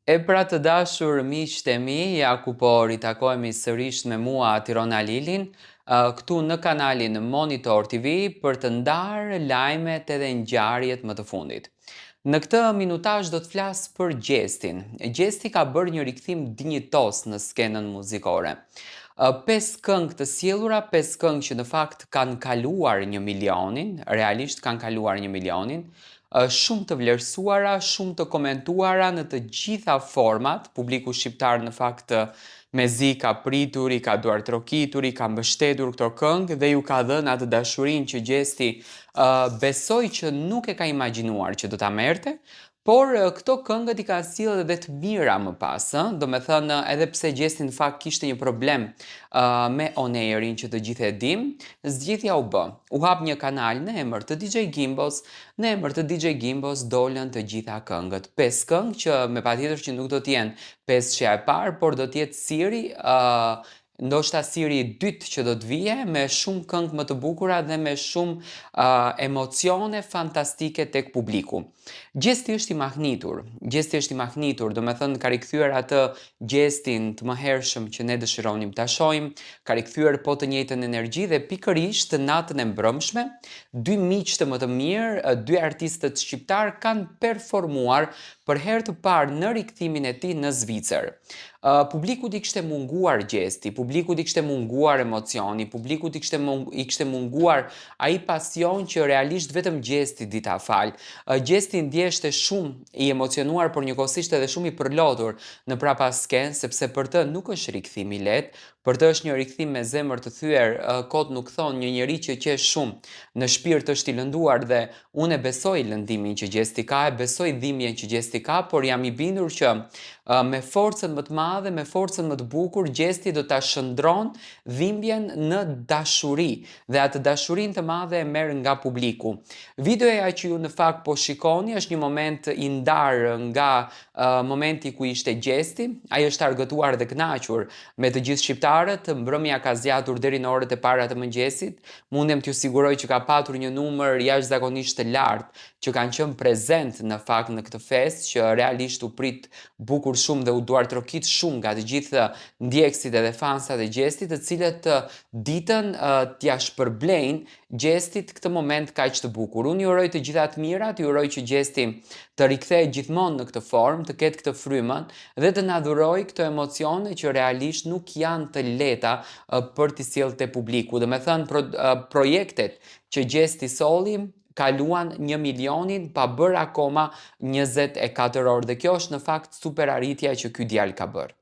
E pra të dashur miqtë e mi, ja ku po ritakohemi sërish me mua Tirona Lilin, këtu në kanalin Monitor TV për të ndarë lajmet edhe ngjarjet më të fundit. Në këtë minutazh do të flas për Gjestin. Gjesti ka bërë një rikthim dinjitos në skenën muzikore. 5 këngë të sjellura, 5 këngë që në fakt kanë kaluar 1 milionin, realisht kanë kaluar 1 milionin, shumë të vlerësuara, shumë të komentuara në të gjitha format. Publiku shqiptar në fakt mezi ka pritur, i ka duar trokitur, i ka mbështetur këto këngë dhe ju ka dhënë atë dashurinë që Gjesti besoj që nuk e ka imagjinuar që do ta merrte. Por këto këngët i ka sjellë edhe të mira më pas, do me thënë edhe pse Gjesti në fakt kishte një problem me on-airin që të gjithë e dim, zgjidhja u bë. U hap një kanal në emër të DJ Gimbos, në emër të DJ Gimbos dolën të gjitha këngët. 5 këngë që me patjetër që nuk do t'jenë 5 që e parë, por do t'jetë siri, ndoshta siri i dytë që do të vije me shumë këngë më të bukura dhe me shumë emocione fantastike tek publiku. Gjesti është i mahnitur, Gjesti është i mahnitur, do me thënë ka rikthyer atë Gjestin të mëhershëm që ne dëshironim ta shohim, ka rikthyer po të njëjtën energji dhe pikërisht natën e mbrëmshme, dy miqtë më të mirë, dy artistët shqiptar kanë performuar për herë të parë në rikthimin e tij në Zvicër. Publikut i kishte munguar Gjesti, publikut i kishte munguar emocioni, publikut i kishte munguar ai pasion që realisht vetëm Gjesti di ta fal. Gjesti ndjeshte shumë i emocionuar, por njëkohësisht edhe shumë i përlotur në prapa skenë, sepse për të nuk është rikthim i lehtë, për të është një rikthim me zemër të thyer, kot nuk thon, një njeri që qesh shumë në shpirt është i lënduar dhe unë e besoj lëndimin që Gjesti ka, e besoj dhimbjen që Gjesti ka, por jam i bindur që me forcën më të madhe, me forcën më të bukur, Gjesti do ta shndron dhimbjen në dashuri dhe atë dashurinë të madhe e merr nga publiku. Videoja që ju në fakt po shikoni është një moment i ndarë nga momenti ku ishte Gjesti. Ai është argëtuar dhe kënaqur me të gjithë shqiptarët. Mbrëmja ka zgjatur deri në orët e para të mëngjesit. Mundem t'ju siguroj që ka patur një numër jashtëzakonisht të lartë që kanë qenë prezent në fakt në këtë festë, që realisht u prit bukur shumë dhe u duar trokit shumë nga të gjithë ndjekësit edhe fansat e Gjestit, të cilët ditën t'ja shpërblejnë Gjestit këtë moment kaq të bukur. Unë ju uroj të gjitha të mirat, ju uroj që Gjesti të rikthehej gjithmonë në këtë formë, të ketë këtë frymën dhe të na dhurojë këto emocione që realisht nuk janë të lehta për t'i sjellë te publiku. Do me thënë projektet që Gjesti solli kaluan 1 milionin pa bërë akoma 24 orë dhe kjo është në fakt super arritja që ky djalë ka bërë.